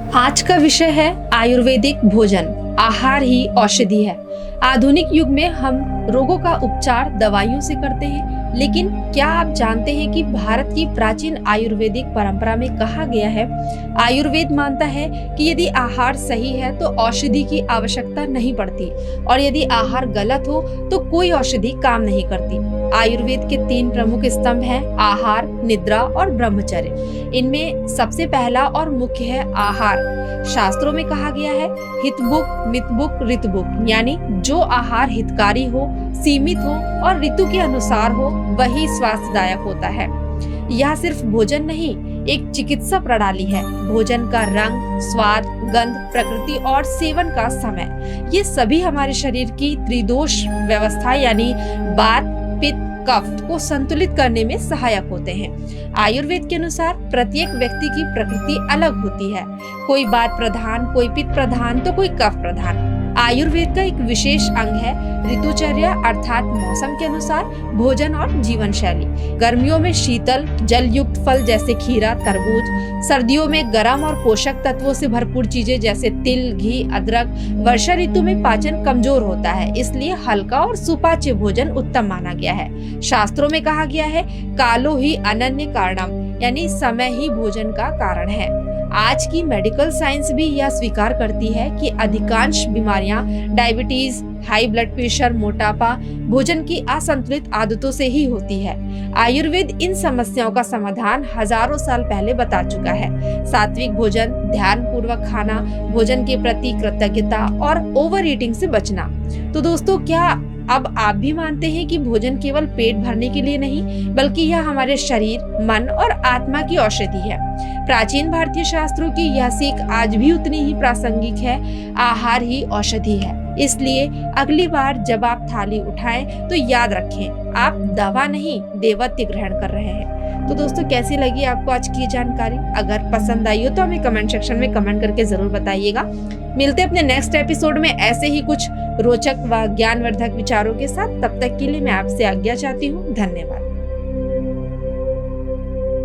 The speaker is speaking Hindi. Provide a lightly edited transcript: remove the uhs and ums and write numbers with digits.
आज का विषय है आयुर्वेदिक भोजन। आहार ही औषधि है। आधुनिक युग में हम रोगों का उपचार दवाइयों से करते हैं, लेकिन क्या आप जानते हैं कि भारत की प्राचीन आयुर्वेदिक परंपरा में कहा गया है, आयुर्वेद मानता है कि यदि आहार सही है तो औषधि की आवश्यकता नहीं पड़ती, और यदि आहार गलत हो तो कोई औषधि काम नहीं करती। आयुर्वेद के 3 प्रमुख स्तंभ हैं: आहार, निद्रा और ब्रह्मचर्य। इनमें सबसे पहला और मुख्य है आहार। शास्त्रों में कहा गया है, हितबुक, मितबुक, ऋतुबुक, यानी जो आहार हितकारी हो, सीमित हो और ऋतु के अनुसार हो, वही स्वास्थ्यदायक होता है। यह सिर्फ भोजन नहीं, एक चिकित्सा प्रणाली है। भोजन का रंग, स्वाद, गंध, प्रकृति और सेवन का समय, ये सभी हमारे शरीर की त्रिदोष व्यवस्था यानी वात, पित्त, कफ को संतुलित करने में सहायक होते हैं। आयुर्वेद के अनुसार प्रत्येक व्यक्ति की प्रकृति अलग होती है। कोई वात प्रधान, कोई पित्त प्रधान तो कोई कफ प्रधान। आयुर्वेद का एक विशेष अंग है ऋतुचर्या, अर्थात मौसम के अनुसार भोजन और जीवन शैली। गर्मियों में शीतल जल युक्त फल जैसे खीरा, तरबूज। सर्दियों में गर्म और पोषक तत्वों से भरपूर चीजें जैसे तिल, घी, अदरक। वर्षा ऋतु में पाचन कमजोर होता है, इसलिए हल्का और सुपाच्य भोजन उत्तम माना गया है। शास्त्रों में कहा गया है, कालो ही अनन्य कारणम, यानी समय ही भोजन का कारण है। आज की मेडिकल साइंस भी यह स्वीकार करती है कि अधिकांश बीमारियां, डायबिटीज, हाई ब्लड प्रेशर, मोटापा, भोजन की असंतुलित आदतों से ही होती है। आयुर्वेद इन समस्याओं का समाधान हजारों साल पहले बता चुका है। सात्विक भोजन, ध्यान पूर्वक खाना, भोजन के प्रति कृतज्ञता और ओवर ईटिंग से बचना। तो दोस्तों, क्या अब आप भी मानते हैं कि भोजन केवल पेट भरने के लिए नहीं, बल्कि यह हमारे शरीर, मन और आत्मा की औषधि है। प्राचीन भारतीय शास्त्रों की यह सीख आज भी उतनी ही प्रासंगिक है। आहार ही औषधि है। इसलिए अगली बार जब आप थाली उठाएं तो याद रखें, आप दवा नहीं, देवत्व ग्रहण कर रहे हैं। तो दोस्तों, कैसी लगी आपको आज की जानकारी? अगर पसंद आई हो तो हमें कमेंट सेक्शन में कमेंट करके जरूर बताइएगा। मिलते अपने नेक्स्ट एपिसोड में ऐसे ही कुछ रोचक व ज्ञानवर्धक विचारों के साथ। तब तक के लिए मैं आपसे आज्ञा चाहती हूँ। धन्यवाद।